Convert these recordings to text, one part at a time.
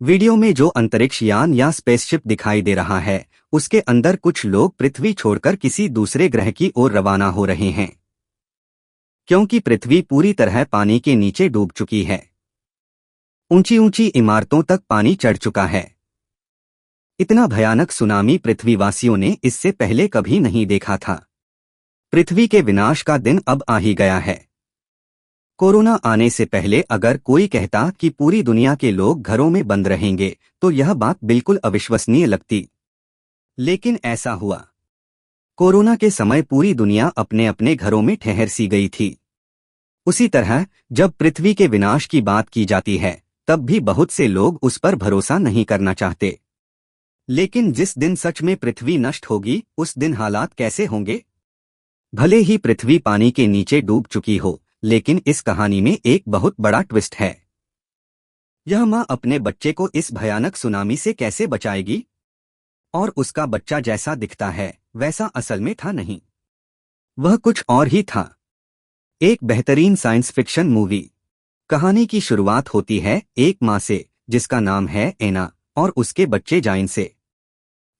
Video में जो अंतरिक्ष यान या स्पेसशिप दिखाई दे रहा है, उसके अंदर कुछ लोग पृथ्वी छोड़कर किसी दूसरे ग्रह की ओर रवाना हो रहे हैं, क्योंकि पृथ्वी पूरी तरह पानी के नीचे डूब चुकी है। ऊंची ऊंची इमारतों तक पानी चढ़ चुका है। इतना भयानक सुनामी पृथ्वीवासियों ने इससे पहले कभी नहीं देखा था। पृथ्वी के विनाश का दिन अब आ ही गया है। कोरोना आने से पहले अगर कोई कहता कि पूरी दुनिया के लोग घरों में बंद रहेंगे, तो यह बात बिल्कुल अविश्वसनीय लगती। लेकिन ऐसा हुआ। कोरोना के समय पूरी दुनिया अपने अपने घरों में ठहर सी गई थी। उसी तरह जब पृथ्वी के विनाश की बात की जाती है, तब भी बहुत से लोग उस पर भरोसा नहीं करना चाहते। लेकिन जिस दिन सच में पृथ्वी नष्ट होगी, उस दिन हालात कैसे होंगे? भले ही पृथ्वी पानी के नीचे डूब चुकी हो, लेकिन इस कहानी में एक बहुत बड़ा ट्विस्ट है। यह माँ अपने बच्चे को इस भयानक सुनामी से कैसे बचाएगी? और उसका बच्चा जैसा दिखता है, वैसा असल में था नहीं। वह कुछ और ही था। एक बेहतरीन साइंस फिक्शन मूवी। कहानी की शुरुआत होती है एक माँ से, जिसका नाम है एना, और उसके बच्चे जाइन से।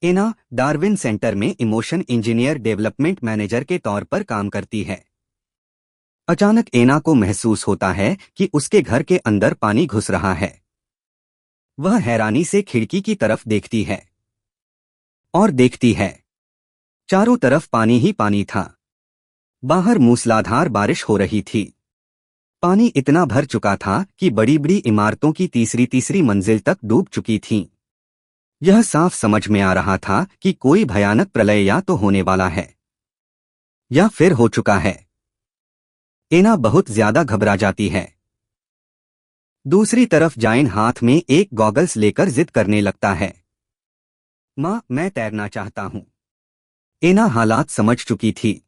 एना डार्विन सेंटर में इमोशन इंजीनियर डेवलपमेंट मैनेजर के तौर पर काम करती है। अचानक एना को महसूस होता है कि उसके घर के अंदर पानी घुस रहा है। वह हैरानी से खिड़की की तरफ देखती है और देखती है, चारों तरफ पानी ही पानी था। बाहर मूसलाधार बारिश हो रही थी। पानी इतना भर चुका था कि बड़ी बड़ी इमारतों की तीसरी मंजिल तक डूब चुकी थीं। यह साफ समझ में आ रहा था कि कोई भयानक प्रलय या तो होने वाला है या फिर हो चुका है। एना बहुत ज्यादा घबरा जाती है। दूसरी तरफ जाइन हाथ में एक गॉगल्स लेकर जिद करने लगता है। माँ, मैं तैरना चाहता हूँ। एना हालात समझ चुकी थी।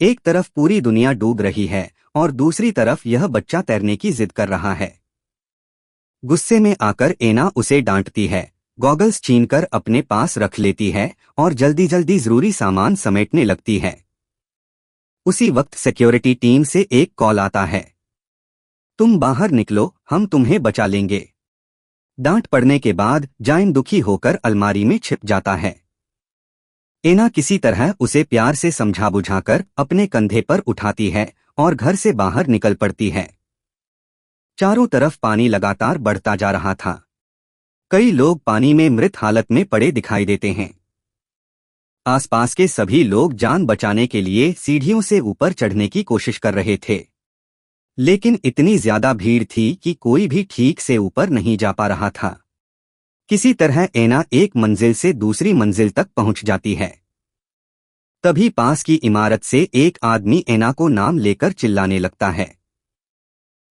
एक तरफ पूरी दुनिया डूब रही है और दूसरी तरफ यह बच्चा तैरने की जिद कर रहा है। गुस्से में आकर एना उसे डांटती है, गॉगल्स छीनकर अपने पास रख लेती है और जल्दी जल्दी जरूरी सामान समेटने लगती है। उसी वक्त सिक्योरिटी टीम से एक कॉल आता है। तुम बाहर निकलो, हम तुम्हें बचा लेंगे। डांट पड़ने के बाद जाइन दुखी होकर अलमारी में छिप जाता है। एना किसी तरह उसे प्यार से समझा बुझाकर अपने कंधे पर उठाती है और घर से बाहर निकल पड़ती है। चारों तरफ पानी लगातार बढ़ता जा रहा था। कई लोग पानी में मृत हालत में पड़े दिखाई देते हैं। आसपास के सभी लोग जान बचाने के लिए सीढ़ियों से ऊपर चढ़ने की कोशिश कर रहे थे, लेकिन इतनी ज्यादा भीड़ थी कि कोई भी ठीक से ऊपर नहीं जा पा रहा था। किसी तरह एना एक मंजिल से दूसरी मंजिल तक पहुंच जाती है। तभी पास की इमारत से एक आदमी एना को नाम लेकर चिल्लाने लगता है।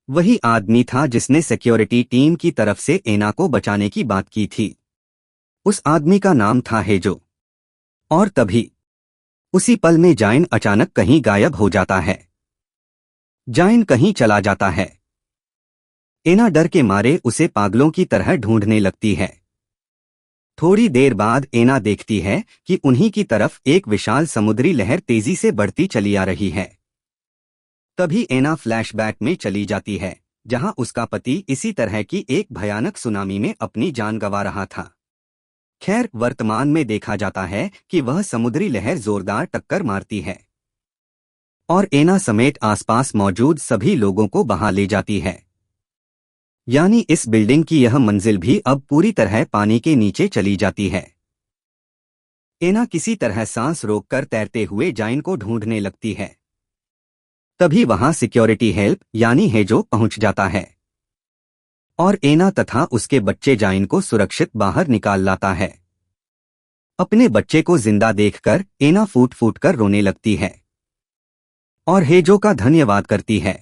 वही आदमी था जिसने सिक्योरिटी टीम की तरफ से एना को बचाने की बात की थी। उस आदमी का नाम था हेजो। और तभी उसी पल में जाइन अचानक कहीं गायब हो जाता है। जाइन कहीं चला जाता है। एना डर के मारे उसे पागलों की तरह ढूंढने लगती है। थोड़ी देर बाद एना देखती है कि उन्हीं की तरफ एक विशाल समुद्री लहर तेजी से बढ़ती चली आ रही है। तभी एना फ्लैशबैक में चली जाती है, जहां उसका पति इसी तरह की एक भयानक सुनामी में अपनी जान गंवा रहा था। खैर, वर्तमान में देखा जाता है कि वह समुद्री लहर जोरदार टक्कर मारती है और एना समेत आसपास मौजूद सभी लोगों को बहा ले जाती है। यानी इस बिल्डिंग की यह मंजिल भी अब पूरी तरह पानी के नीचे चली जाती है। एना किसी तरह सांस रोककर तैरते हुए जाइन को ढूंढने लगती है। तभी वहां सिक्योरिटी हेल्प यानी हेजो पहुंच जाता है और एना तथा उसके बच्चे जाइन को सुरक्षित बाहर निकाल लाता है। अपने बच्चे को जिंदा देखकर एना फूट फूट कर रोने लगती है और हेजो का धन्यवाद करती है,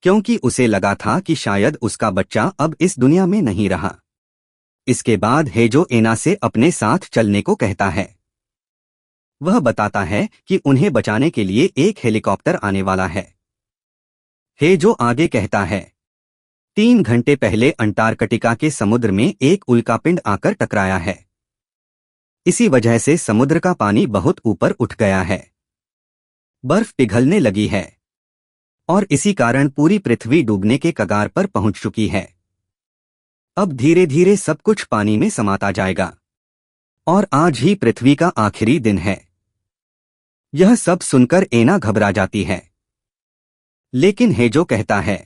क्योंकि उसे लगा था कि शायद उसका बच्चा अब इस दुनिया में नहीं रहा। इसके बाद हेजो एना से अपने साथ चलने को कहता है। वह बताता है कि उन्हें बचाने के लिए एक हेलीकॉप्टर आने वाला है। हेजो आगे कहता है, 3 घंटे पहले अंटार्कटिका के समुद्र में एक उल्कापिंड आकर टकराया है। इसी वजह से समुद्र का पानी बहुत ऊपर उठ गया है। बर्फ पिघलने लगी है और इसी कारण पूरी पृथ्वी डूबने के कगार पर पहुंच चुकी है। अब धीरे धीरे सब कुछ पानी में समाता जाएगा और आज ही पृथ्वी का आखिरी दिन है। यह सब सुनकर एना घबरा जाती है। लेकिन हेजो कहता है,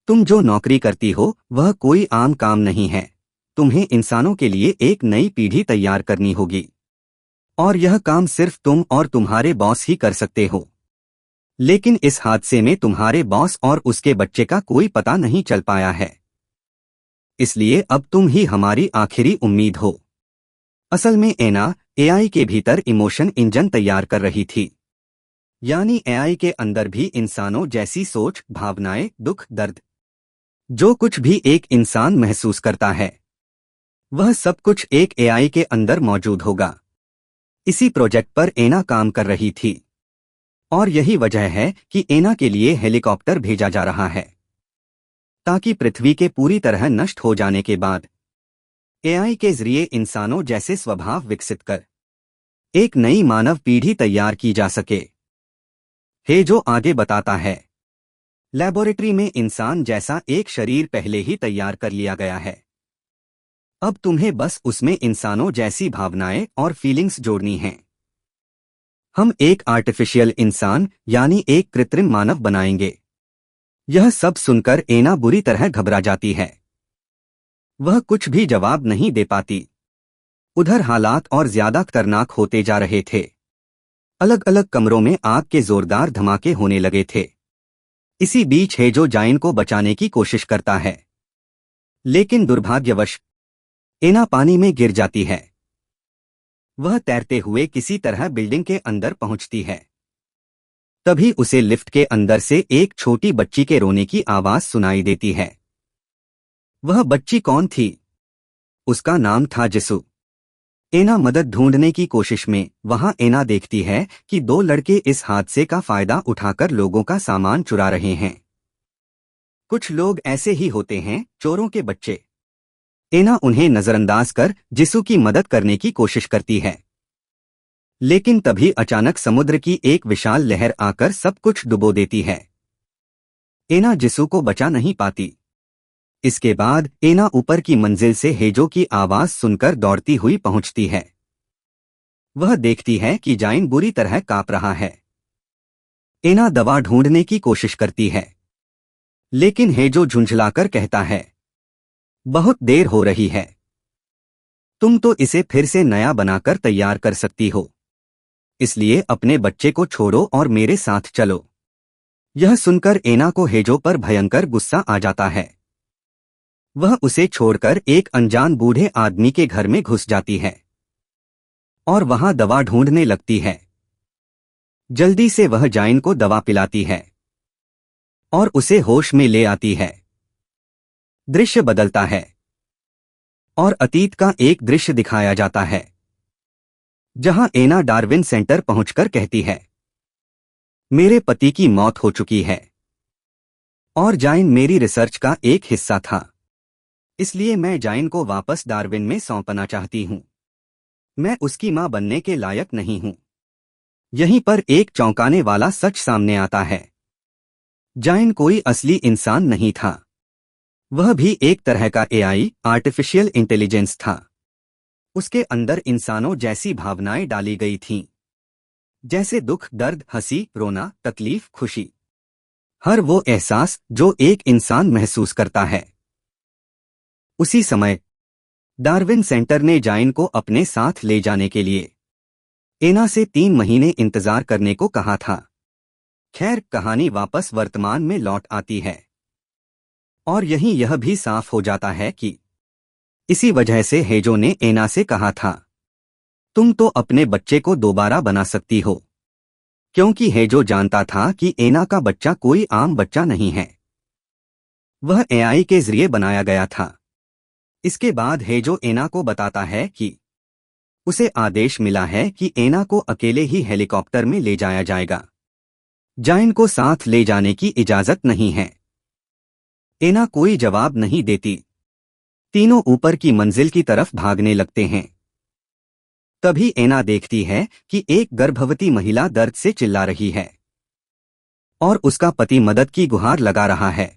तुम जो नौकरी करती हो वह कोई आम काम नहीं है। तुम्हें इंसानों के लिए एक नई पीढ़ी तैयार करनी होगी और यह काम सिर्फ तुम और तुम्हारे बॉस ही कर सकते हो। लेकिन इस हादसे में तुम्हारे बॉस और उसके बच्चे का कोई पता नहीं चल पाया है, इसलिए अब तुम ही हमारी आखिरी उम्मीद हो। असल में एना एआई के भीतर इमोशन इंजन तैयार कर रही थी, यानी एआई के अंदर भी इंसानों जैसी सोच, भावनाएं, दुख, दर्द, जो कुछ भी एक इंसान महसूस करता है वह सब कुछ एक एआई के अंदर मौजूद होगा। इसी प्रोजेक्ट पर एना काम कर रही थी और यही वजह है कि एना के लिए हेलीकॉप्टर भेजा जा रहा है ताकि पृथ्वी के पूरी तरह नष्ट हो जाने के बाद एआई के जरिए इंसानों जैसे स्वभाव विकसित कर एक नई मानव पीढ़ी तैयार की जा सके। हेजो आगे बताता है, लैबोरेटरी में इंसान जैसा एक शरीर पहले ही तैयार कर लिया गया है। अब तुम्हें बस उसमें इंसानों जैसी भावनाएं और फीलिंग्स जोड़नी हैं। हम एक आर्टिफिशियल इंसान यानी एक कृत्रिम मानव बनाएंगे। यह सब सुनकर एना बुरी तरह घबरा जाती है। वह कुछ भी जवाब नहीं दे पाती। उधर हालात और ज्यादा खतरनाक होते जा रहे थे। अलग अलग कमरों में आग के जोरदार धमाके होने लगे थे। इसी बीच हेजो जाइन को बचाने की कोशिश करता है, लेकिन दुर्भाग्यवश एना पानी में गिर जाती है। वह तैरते हुए किसी तरह बिल्डिंग के अंदर पहुंचती है। तभी उसे लिफ्ट के अंदर से एक छोटी बच्ची के रोने की आवाज सुनाई देती है। वह बच्ची कौन थी? उसका नाम था जिसू। एना मदद ढूंढने की कोशिश में वहां एना देखती है कि दो लड़के इस हादसे का फायदा उठाकर लोगों का सामान चुरा रहे हैं। कुछ लोग ऐसे ही होते हैं, चोरों के बच्चे। एना उन्हें नजरअंदाज कर जिसू की मदद करने की कोशिश करती है, लेकिन तभी अचानक समुद्र की एक विशाल लहर आकर सब कुछ डुबो देती है। एना जिसू को बचा नहीं पाती। इसके बाद एना ऊपर की मंजिल से हेजो की आवाज सुनकर दौड़ती हुई पहुंचती है। वह देखती है कि जाइन बुरी तरह कांप रहा है। एना दवा ढूंढने की कोशिश करती है, लेकिन हेजो झुंझलाकर कहता है, बहुत देर हो रही है। तुम तो इसे फिर से नया बनाकर तैयार कर सकती हो, इसलिए अपने बच्चे को छोड़ो और मेरे साथ चलो। यह सुनकर एना को हेजो पर भयंकर गुस्सा आ जाता है। वह उसे छोड़कर एक अनजान बूढ़े आदमी के घर में घुस जाती है और वहां दवा ढूंढने लगती है। जल्दी से वह जाइन को दवा पिलाती है और उसे होश में ले आती है। दृश्य बदलता है और अतीत का एक दृश्य दिखाया जाता है, जहां एना डार्विन सेंटर पहुंचकर कहती है, मेरे पति की मौत हो चुकी है और जाइन मेरी रिसर्च का एक हिस्सा था, इसलिए मैं जाइन को वापस डार्विन में सौंपना चाहती हूं। मैं उसकी मां बनने के लायक नहीं हूं। यहीं पर एक चौंकाने वाला सच सामने आता है। जाइन कोई असली इंसान नहीं था। वह भी एक तरह का एआई, आर्टिफिशियल इंटेलिजेंस था। उसके अंदर इंसानों जैसी भावनाएं डाली गई थीं, जैसे दुख, दर्द, हंसी, रोना, तकलीफ, खुशी। हर वो एहसास जो एक इंसान महसूस करता है। उसी समय डार्विन सेंटर ने जाइन को अपने साथ ले जाने के लिए एना से 3 महीने इंतजार करने को कहा था। खैर, कहानी वापस वर्तमान में लौट आती है और यहीं यह भी साफ हो जाता है कि इसी वजह से हेजो ने एना से कहा था, तुम तो अपने बच्चे को दोबारा बना सकती हो, क्योंकि हेजो जानता था कि एना का बच्चा कोई आम बच्चा नहीं है। वह एआई के जरिए बनाया गया था। इसके बाद हेजो एना को बताता है कि उसे आदेश मिला है कि एना को अकेले ही हेलीकॉप्टर में ले जाया जाएगा। जाइन को साथ ले जाने की इजाजत नहीं है। एना कोई जवाब नहीं देती। तीनों ऊपर की मंजिल की तरफ भागने लगते हैं। तभी एना देखती है कि एक गर्भवती महिला दर्द से चिल्ला रही है और उसका पति मदद की गुहार लगा रहा है।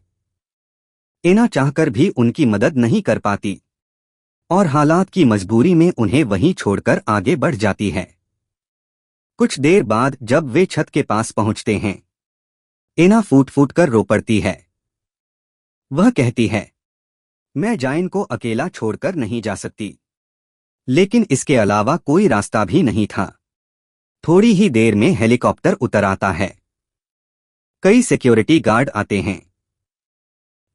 एना चाहकर भी उनकी मदद नहीं कर पाती और हालात की मजबूरी में उन्हें वहीं छोड़कर आगे बढ़ जाती है। कुछ देर बाद जब वे छत के पास पहुंचते हैं, एना फूट फूट कर रो पड़ती है। वह कहती है, मैं जाइन को अकेला छोड़कर नहीं जा सकती, लेकिन इसके अलावा कोई रास्ता भी नहीं था। थोड़ी ही देर में हेलीकॉप्टर उतर आता है। कई सिक्योरिटी गार्ड आते हैं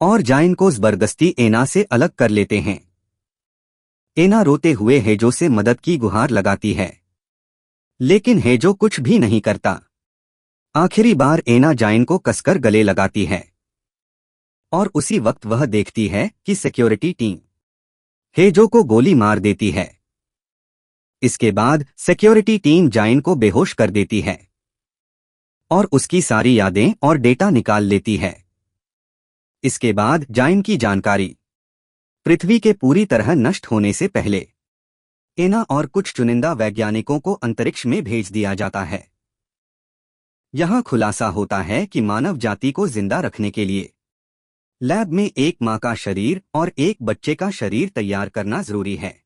और जाइन को जबरदस्ती एना से अलग कर लेते हैं। एना रोते हुए हेजो से मदद की गुहार लगाती है, लेकिन हेजो कुछ भी नहीं करता। आखिरी बार एना जाइन को कसकर गले लगाती है और उसी वक्त वह देखती है कि सिक्योरिटी टीम हेजो को गोली मार देती है। इसके बाद सिक्योरिटी टीम जाइन को बेहोश कर देती है और उसकी सारी यादें और डेटा निकाल लेती है। इसके बाद जाइन की जानकारी पृथ्वी के पूरी तरह नष्ट होने से पहले एना और कुछ चुनिंदा वैज्ञानिकों को अंतरिक्ष में भेज दिया जाता है। यहां खुलासा होता है कि मानव जाति को जिंदा रखने के लिए लैब में एक मां का शरीर और एक बच्चे का शरीर तैयार करना जरूरी है।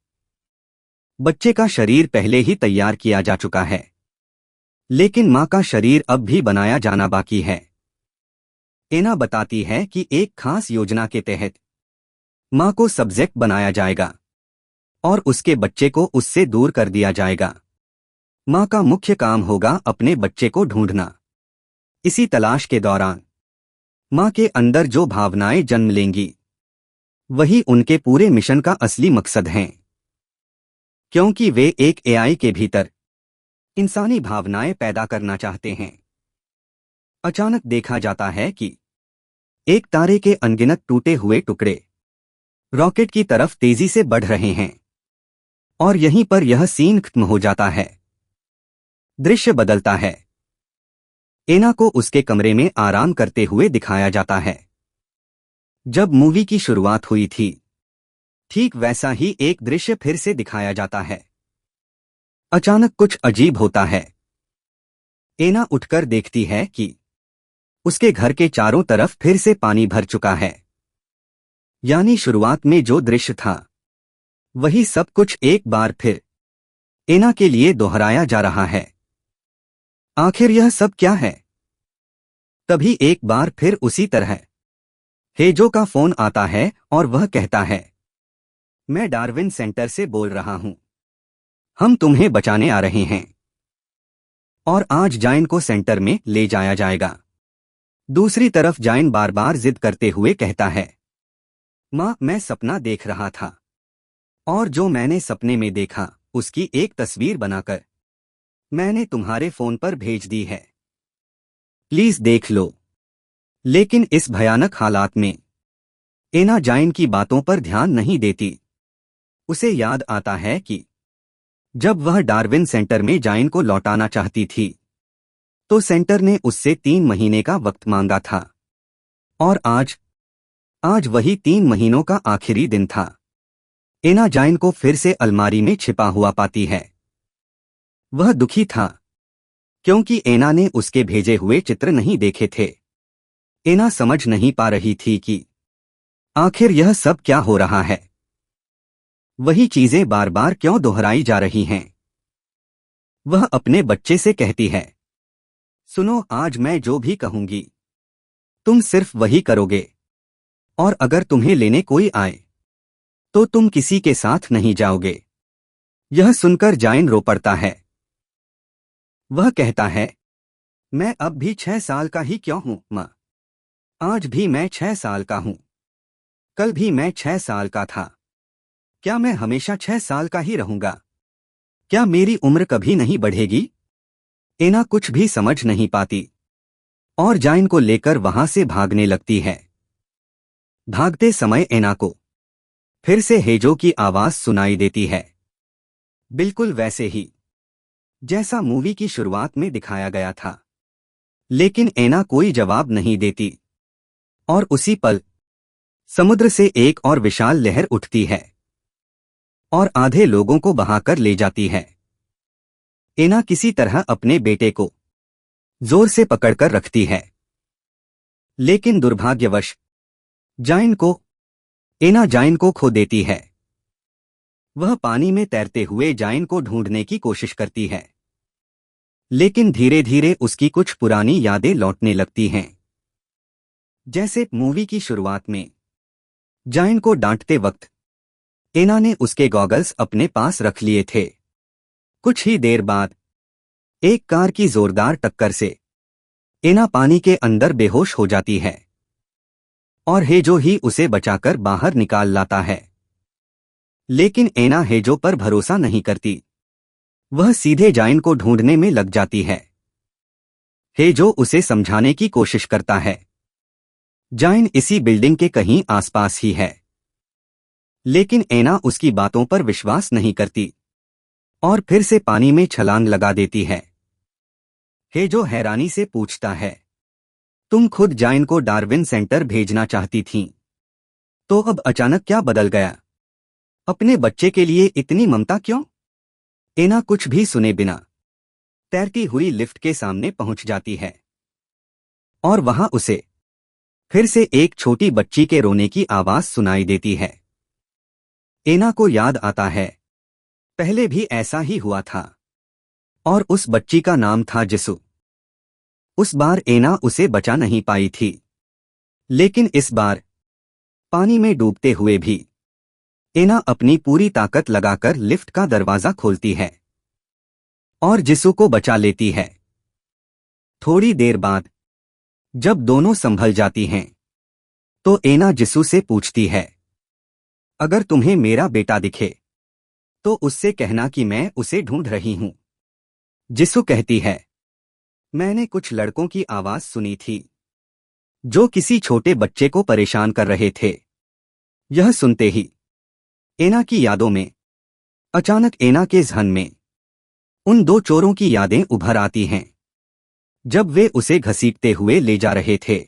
बच्चे का शरीर पहले ही तैयार किया जा चुका है, लेकिन मां का शरीर अब भी बनाया जाना बाकी है। एना बताती है कि एक खास योजना के तहत मां को सब्जेक्ट बनाया जाएगा और उसके बच्चे को उससे दूर कर दिया जाएगा। मां का मुख्य काम होगा अपने बच्चे को ढूंढना। इसी तलाश के दौरान मां के अंदर जो भावनाएं जन्म लेंगी, वही उनके पूरे मिशन का असली मकसद है, क्योंकि वे एक एआई के भीतर इंसानी भावनाएं पैदा करना चाहते हैं। अचानक देखा जाता है कि एक तारे के अनगिनत टूटे हुए टुकड़े रॉकेट की तरफ तेजी से बढ़ रहे हैं और यहीं पर यह सीन खत्म हो जाता है। दृश्य बदलता है। एना को उसके कमरे में आराम करते हुए दिखाया जाता है जब मूवी की शुरुआत हुई थी। ठीक वैसा ही एक दृश्य फिर से दिखाया जाता है। अचानक कुछ अजीब होता है। एना उठकर देखती है कि उसके घर के चारों तरफ फिर से पानी भर चुका है। यानी शुरुआत में जो दृश्य था, वही सब कुछ एक बार फिर एना के लिए दोहराया जा रहा है। आखिर यह सब क्या है? तभी एक बार फिर उसी तरह हेजो का फोन आता है और वह कहता है, मैं डार्विन सेंटर से बोल रहा हूं, हम तुम्हें बचाने आ रहे हैं और आज जाइन को सेंटर में ले जाया जाएगा। दूसरी तरफ जाइन बार बार जिद करते हुए कहता है, मां, मैं सपना देख रहा था और जो मैंने सपने में देखा उसकी एक तस्वीर बनाकर मैंने तुम्हारे फोन पर भेज दी है, प्लीज देख लो। लेकिन इस भयानक हालात में एना जाइन की बातों पर ध्यान नहीं देती। उसे याद आता है कि जब वह डार्विन सेंटर में जाइन को लौटाना चाहती थी, तो सेंटर ने उससे 3 महीने का वक्त मांगा था और आज वही 3 महीनों का आखिरी दिन था। एना जाइन को फिर से अलमारी में छिपा हुआ पाती है। वह दुखी था क्योंकि एना ने उसके भेजे हुए चित्र नहीं देखे थे। एना समझ नहीं पा रही थी कि आखिर यह सब क्या हो रहा है। वही चीजें बार बार क्यों दोहराई जा रही हैं। वह अपने बच्चे से कहती है, सुनो, आज मैं जो भी कहूंगी तुम सिर्फ वही करोगे और अगर तुम्हें लेने कोई आए तो तुम किसी के साथ नहीं जाओगे। यह सुनकर जाइन रो पड़ता है। वह कहता है, मैं अब भी 6 साल का ही क्यों हूं मां? आज भी मैं 6 साल का हूं, कल भी मैं 6 साल का था। क्या मैं हमेशा 6 साल का ही रहूंगा? क्या मेरी उम्र कभी नहीं बढ़ेगी? एना कुछ भी समझ नहीं पाती और जाइन को लेकर वहां से भागने लगती है। भागते समय एना को फिर से हेजो की आवाज सुनाई देती है, बिल्कुल वैसे ही जैसा मूवी की शुरुआत में दिखाया गया था। लेकिन एना कोई जवाब नहीं देती और उसी पल समुद्र से एक और विशाल लहर उठती है और आधे लोगों को बहाकर ले जाती है। एना किसी तरह अपने बेटे को जोर से पकड़कर रखती है, लेकिन दुर्भाग्यवश जाइन को एना जाइन को खो देती है। वह पानी में तैरते हुए जाइन को ढूंढने की कोशिश करती है, लेकिन धीरे धीरे उसकी कुछ पुरानी यादें लौटने लगती हैं। जैसे मूवी की शुरुआत में जाइन को डांटते वक्त एना ने उसके गॉगल्स अपने पास रख लिए थे। कुछ ही देर बाद एक कार की जोरदार टक्कर से एना पानी के अंदर बेहोश हो जाती है और हेजो ही उसे बचाकर बाहर निकाल लाता है। लेकिन एना हेजो पर भरोसा नहीं करती। वह सीधे जाइन को ढूंढने में लग जाती है। हेजो उसे समझाने की कोशिश करता है। जाइन इसी बिल्डिंग के कहीं आसपास ही है, लेकिन एना उसकी बातों पर विश्वास नहीं करती और फिर से पानी में छलांग लगा देती है। हेजो हैरानी से पूछता है, तुम खुद जाइन को डार्विन सेंटर भेजना चाहती थीं, तो अब अचानक क्या बदल गया? अपने बच्चे के लिए इतनी ममता क्यों? एना कुछ भी सुने बिना तैरती हुई लिफ्ट के सामने पहुंच जाती है और वहां उसे फिर से एक छोटी बच्ची के रोने की आवाज सुनाई देती है। एना को याद आता है, पहले भी ऐसा ही हुआ था और उस बच्ची का नाम था जिसु। उस बार एना उसे बचा नहीं पाई थी, लेकिन इस बार पानी में डूबते हुए भी एना अपनी पूरी ताकत लगाकर लिफ्ट का दरवाजा खोलती है और जिसु को बचा लेती है। थोड़ी देर बाद जब दोनों संभल जाती हैं, तो एना जिसु से पूछती है, अगर तुम्हें मेरा बेटा दिखे तो उससे कहना कि मैं उसे ढूंढ रही हूं। जिसु कहती है, मैंने कुछ लड़कों की आवाज सुनी थी जो किसी छोटे बच्चे को परेशान कर रहे थे। यह सुनते ही एना की यादों में अचानक एना के ज़हन में उन दो चोरों की यादें उभर आती हैं, जब वे उसे घसीटते हुए ले जा रहे थे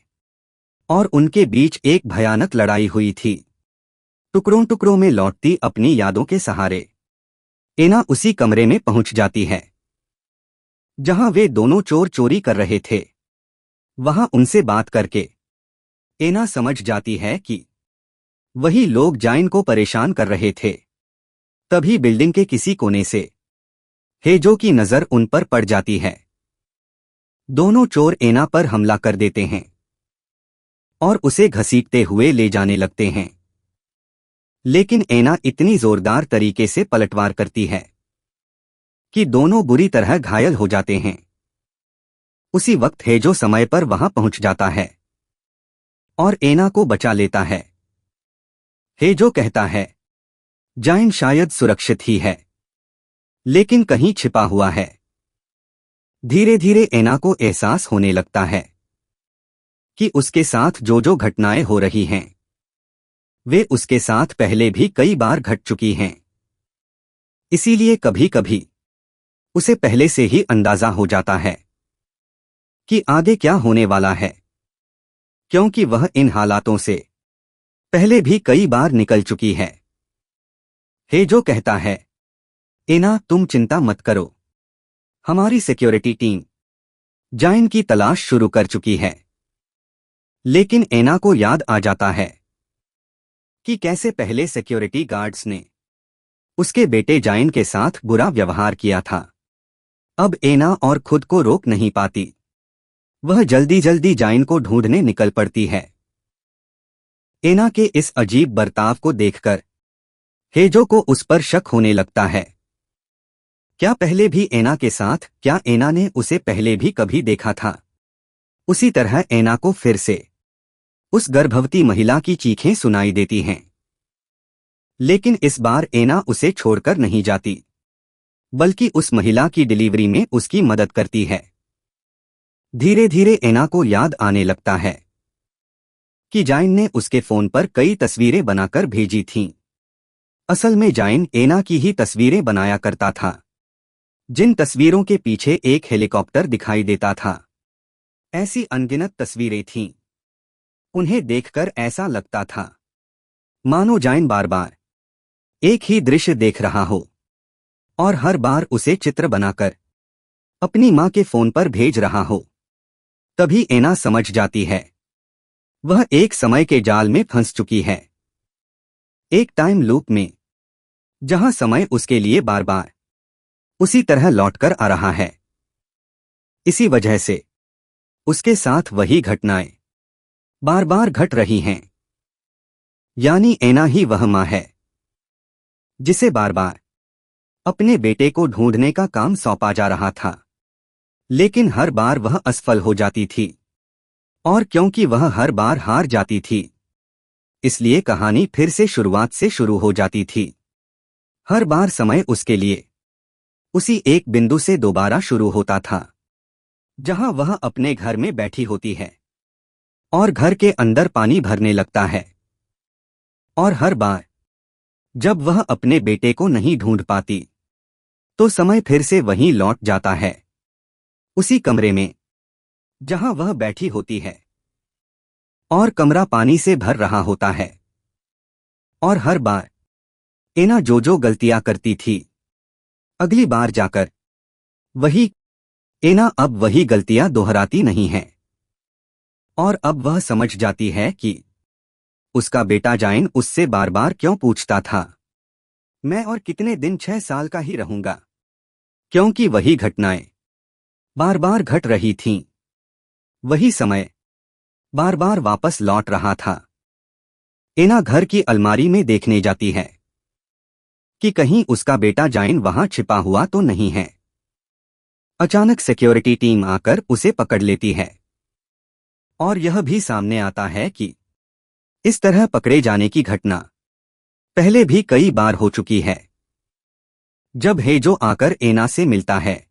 और उनके बीच एक भयानक लड़ाई हुई थी। टुकड़ों टुकड़ों में लौटती अपनी यादों के सहारे एना उसी कमरे में पहुंच जाती है जहां वे दोनों चोर चोरी कर रहे थे। वहां उनसे बात करके एना समझ जाती है कि वही लोग जाइन को परेशान कर रहे थे। तभी बिल्डिंग के किसी कोने से हेजो की नजर उन पर पड़ जाती है। दोनों चोर एना पर हमला कर देते हैं और उसे घसीटते हुए ले जाने लगते हैं, लेकिन एना इतनी जोरदार तरीके से पलटवार करती है कि दोनों बुरी तरह घायल हो जाते हैं। उसी वक्त हेजो समय पर वहां पहुंच जाता है और एना को बचा लेता है। हेजो कहता है, जाइन शायद सुरक्षित ही है, लेकिन कहीं छिपा हुआ है। धीरे धीरे एना को एहसास होने लगता है कि उसके साथ जो जो घटनाएं हो रही हैं, वे उसके साथ पहले भी कई बार घट चुकी हैं। इसीलिए कभी कभी उसे पहले से ही अंदाजा हो जाता है कि आगे क्या होने वाला है, क्योंकि वह इन हालातों से पहले भी कई बार निकल चुकी है। हेजो कहता है, एना तुम चिंता मत करो, हमारी सिक्योरिटी टीम जाइन की तलाश शुरू कर चुकी है। लेकिन एना को याद आ जाता है कि कैसे पहले सिक्योरिटी गार्ड्स ने उसके बेटे जाइन के साथ बुरा व्यवहार किया था। अब एना और खुद को रोक नहीं पाती। वह जल्दी जल्दी जाइन को ढूंढने निकल पड़ती है। एना के इस अजीब बर्ताव को देखकर हेजो को उस पर शक होने लगता है। क्या पहले भी एना के साथ, क्या एना ने उसे पहले भी कभी देखा था? उसी तरह एना को फिर से उस गर्भवती महिला की चीखें सुनाई देती हैं। लेकिन इस बार एना उसे छोड़कर नहीं जाती, बल्कि उस महिला की डिलीवरी में उसकी मदद करती है। धीरे धीरे एना को याद आने लगता है कि जाइन ने उसके फोन पर कई तस्वीरें बनाकर भेजी थीं। असल में जाइन एना की ही तस्वीरें बनाया करता था, जिन तस्वीरों के पीछे एक हेलीकॉप्टर दिखाई देता था। ऐसी अनगिनत तस्वीरें थीं। उन्हें देखकर ऐसा लगता था मानो जाइन बार बार एक ही दृश्य देख रहा हो और हर बार उसे चित्र बनाकर अपनी मां के फोन पर भेज रहा हो। तभी एना समझ जाती है वह एक समय के जाल में फंस चुकी है, एक टाइम लूप में, जहां समय उसके लिए बार बार उसी तरह लौटकर आ रहा है। इसी वजह से उसके साथ वही घटनाएं बार बार घट रही हैं। यानी एना ही वह मां है जिसे बार बार अपने बेटे को ढूंढने का काम सौंपा जा रहा था, लेकिन हर बार वह असफल हो जाती थी। और क्योंकि वह हर बार हार जाती थी, इसलिए कहानी फिर से शुरुआत से शुरू हो जाती थी। हर बार समय उसके लिए उसी एक बिंदु से दोबारा शुरू होता था, जहां वह अपने घर में बैठी होती है और घर के अंदर पानी भरने लगता है। और हर बार जब वह अपने बेटे को नहीं ढूंढ पाती, तो समय फिर से वहीं लौट जाता है, उसी कमरे में जहां वह बैठी होती है। और कमरा पानी से भर रहा होता है। और हर बार एना जो जो गलतियां करती थी, अगली बार जाकर वही एना अब वही गलतियां दोहराती नहीं है। और अब वह समझ जाती है कि उसका बेटा जाइन उससे बार बार क्यों पूछता था, मैं और कितने दिन 6 साल का ही रहूंगा, क्योंकि वही घटनाएं बार बार घट रही थीं। वही समय बार बार वापस लौट रहा था। एना घर की अलमारी में देखने जाती है कि कहीं उसका बेटा जाइन वहां छिपा हुआ तो नहीं है। अचानक सिक्योरिटी टीम आकर उसे पकड़ लेती है। और यह भी सामने आता है कि इस तरह पकड़े जाने की घटना पहले भी कई बार हो चुकी है। जब हेजो आकर एना से मिलता है,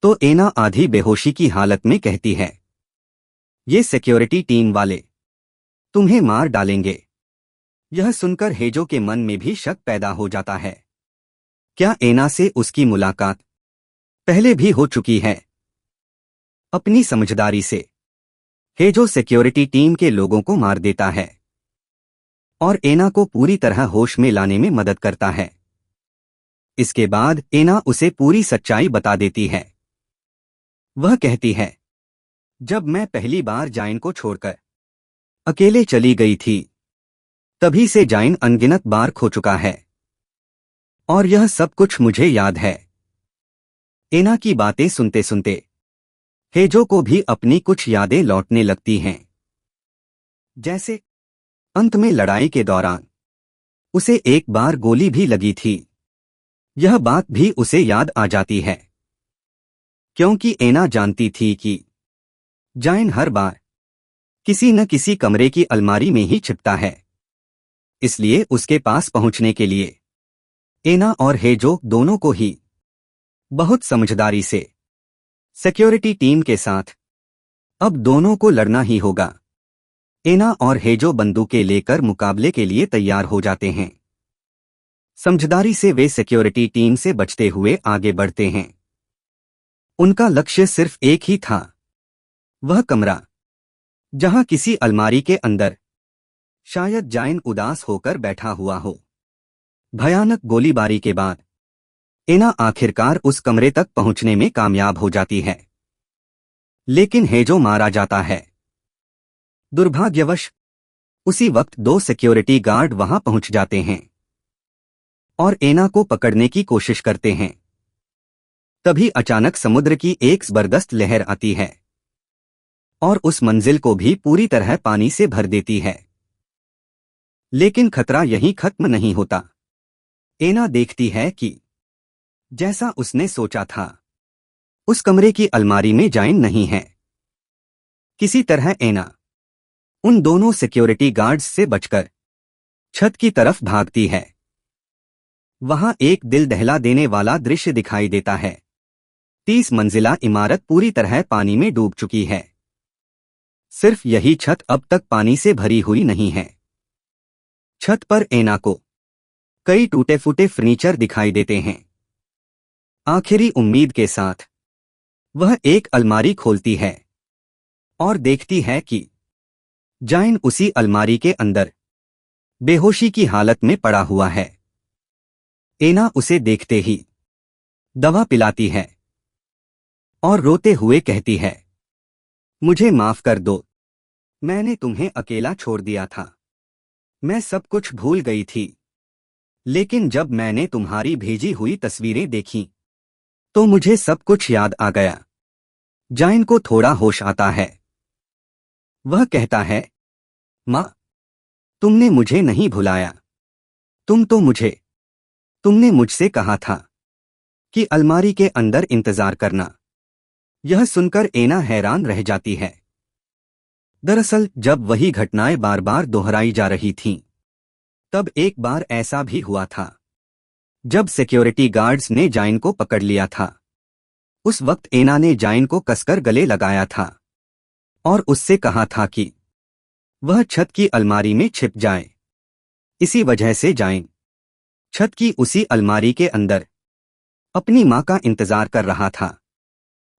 तो एना आधी बेहोशी की हालत में कहती है, ये सिक्योरिटी टीम वाले तुम्हें मार डालेंगे। यह सुनकर हेजो के मन में भी शक पैदा हो जाता है। क्या एना से उसकी मुलाकात पहले भी हो चुकी है? अपनी समझदारी से हेजो सिक्योरिटी टीम के लोगों को मार देता है और एना को पूरी तरह होश में लाने में मदद करता है। इसके बाद एना उसे पूरी सच्चाई बता देती है। वह कहती है, जब मैं पहली बार जाइन को छोड़कर अकेले चली गई थी, तभी से जाइन अनगिनत बार खो चुका है और यह सब कुछ मुझे याद है। एना की बातें सुनते सुनते हेजो को भी अपनी कुछ यादें लौटने लगती हैं। जैसे अंत में लड़ाई के दौरान उसे एक बार गोली भी लगी थी। यह बात भी उसे याद आ जाती है, क्योंकि एना जानती थी कि जाइन हर बार किसी न किसी कमरे की अलमारी में ही छिपता है। इसलिए उसके पास पहुंचने के लिए एना और हेजो दोनों को ही बहुत समझदारी से सिक्योरिटी टीम के साथ अब दोनों को लड़ना ही होगा। एना और हेजो बंदूकें लेकर मुकाबले के लिए तैयार हो जाते हैं। समझदारी से वे सिक्योरिटी टीम से बचते हुए आगे बढ़ते हैं। उनका लक्ष्य सिर्फ एक ही था, वह कमरा जहां किसी अलमारी के अंदर शायद जाइन उदास होकर बैठा हुआ हो। भयानक गोलीबारी के बाद एना आखिरकार उस कमरे तक पहुंचने में कामयाब हो जाती है, लेकिन हेजो मारा जाता है। दुर्भाग्यवश उसी वक्त 2 सिक्योरिटी गार्ड वहां पहुंच जाते हैं और एना को पकड़ने की कोशिश करते हैं। तभी अचानक समुद्र की एक जबरदस्त लहर आती है और उस मंजिल को भी पूरी तरह पानी से भर देती है। लेकिन खतरा यहीं खत्म नहीं होता। एना देखती है कि जैसा उसने सोचा था, उस कमरे की अलमारी में जाइन नहीं है। किसी तरह एना उन दोनों सिक्योरिटी गार्ड्स से बचकर छत की तरफ भागती है। वहां एक दिल दहला देने वाला दृश्य दिखाई देता है। 30 मंजिला इमारत पूरी तरह पानी में डूब चुकी है। सिर्फ यही छत अब तक पानी से भरी हुई नहीं है। छत पर एना को कई टूटे फूटे फर्नीचर दिखाई देते हैं। आखिरी उम्मीद के साथ वह एक अलमारी खोलती है और देखती है कि जाइन उसी अलमारी के अंदर बेहोशी की हालत में पड़ा हुआ है। एना उसे देखते ही दवा पिलाती है और रोते हुए कहती है, मुझे माफ कर दो, मैंने तुम्हें अकेला छोड़ दिया था। मैं सब कुछ भूल गई थी। लेकिन जब मैंने तुम्हारी भेजी हुई तस्वीरें देखीं, तो मुझे सब कुछ याद आ गया। जाइन को थोड़ा होश आता है। वह कहता है, माँ, तुमने मुझे नहीं भुलाया। तुमने मुझसे कहा था कि अलमारी के अंदर इंतजार करना। यह सुनकर एना हैरान रह जाती है। दरअसल जब वही घटनाएं बार बार दोहराई जा रही थीं, तब एक बार ऐसा भी हुआ था जब सिक्योरिटी गार्ड्स ने जाइन को पकड़ लिया था। उस वक्त एना ने जाइन को कसकर गले लगाया था और उससे कहा था कि वह छत की अलमारी में छिप जाए। इसी वजह से जाइन छत की उसी अलमारी के अंदर अपनी मां का इंतजार कर रहा था।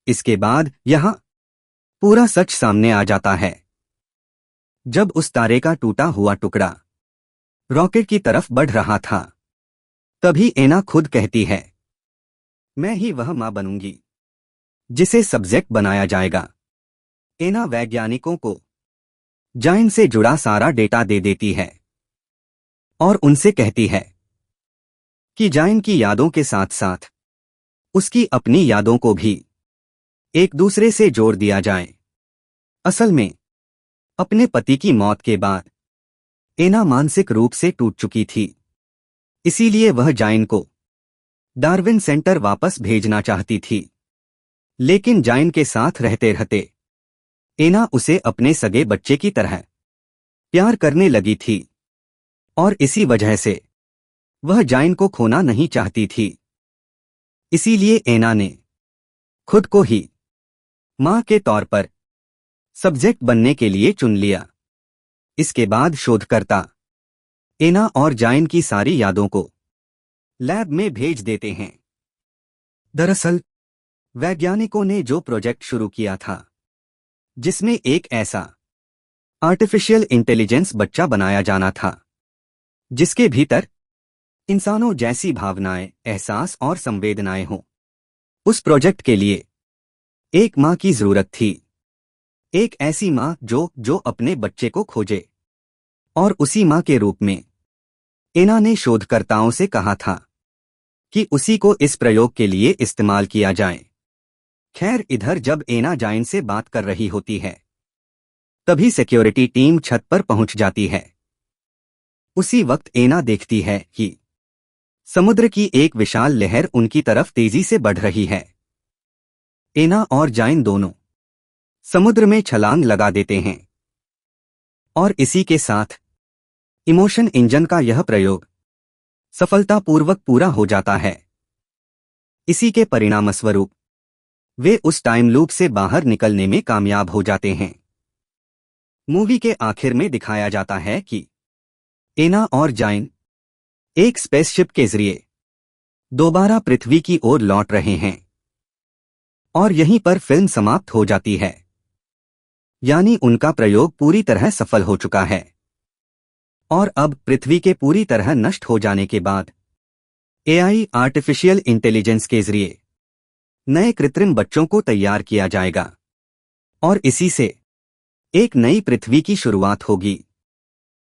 इसके बाद यहां पूरा सच सामने आ जाता है। जब उस तारे का टूटा हुआ टुकड़ा रॉकेट की तरफ बढ़ रहा था, तभी एना खुद कहती है, मैं ही वह मां बनूंगी जिसे सब्जेक्ट बनाया जाएगा। एना वैज्ञानिकों को जाइन से जुड़ा सारा डेटा दे देती है और उनसे कहती है कि जाइन की यादों के साथ साथ उसकी अपनी यादों को भी एक दूसरे से जोड़ दिया जाए। असल में अपने पति की मौत के बाद एना मानसिक रूप से टूट चुकी थी। इसीलिए वह जाइन को डार्विन सेंटर वापस भेजना चाहती थी। लेकिन जाइन के साथ रहते रहते एना उसे अपने सगे बच्चे की तरह प्यार करने लगी थी और इसी वजह से वह जाइन को खोना नहीं चाहती थी। इसीलिए एना ने खुद को ही मां के तौर पर सब्जेक्ट बनने के लिए चुन लिया। इसके बाद शोधकर्ता एना और जाइन की सारी यादों को लैब में भेज देते हैं। दरअसल वैज्ञानिकों ने जो प्रोजेक्ट शुरू किया था, जिसमें एक ऐसा आर्टिफिशियल इंटेलिजेंस बच्चा बनाया जाना था जिसके भीतर इंसानों जैसी भावनाएं, एहसास और संवेदनाएं हों, उस प्रोजेक्ट के लिए एक मां की जरूरत थी। एक ऐसी मां जो अपने बच्चे को खोजे। और उसी मां के रूप में एना ने शोधकर्ताओं से कहा था कि उसी को इस प्रयोग के लिए इस्तेमाल किया जाए। खैर, इधर जब एना जाइन से बात कर रही होती है, तभी सिक्योरिटी टीम छत पर पहुंच जाती है। उसी वक्त एना देखती है कि समुद्र की एक विशाल लहर उनकी तरफ तेजी से बढ़ रही है। एना और जाइन दोनों समुद्र में छलांग लगा देते हैं और इसी के साथ इमोशन इंजन का यह प्रयोग सफलतापूर्वक पूरा हो जाता है। इसी के परिणामस्वरूप वे उस टाइम लूप से बाहर निकलने में कामयाब हो जाते हैं। मूवी के आखिर में दिखाया जाता है कि एना और जाइन एक स्पेसशिप के जरिए दोबारा पृथ्वी की ओर लौट रहे हैं और यहीं पर फिल्म समाप्त हो जाती है। यानी उनका प्रयोग पूरी तरह सफल हो चुका है और अब पृथ्वी के पूरी तरह नष्ट हो जाने के बाद एआई आर्टिफिशियल इंटेलिजेंस के जरिए नए कृत्रिम बच्चों को तैयार किया जाएगा और इसी से एक नई पृथ्वी की शुरुआत होगी।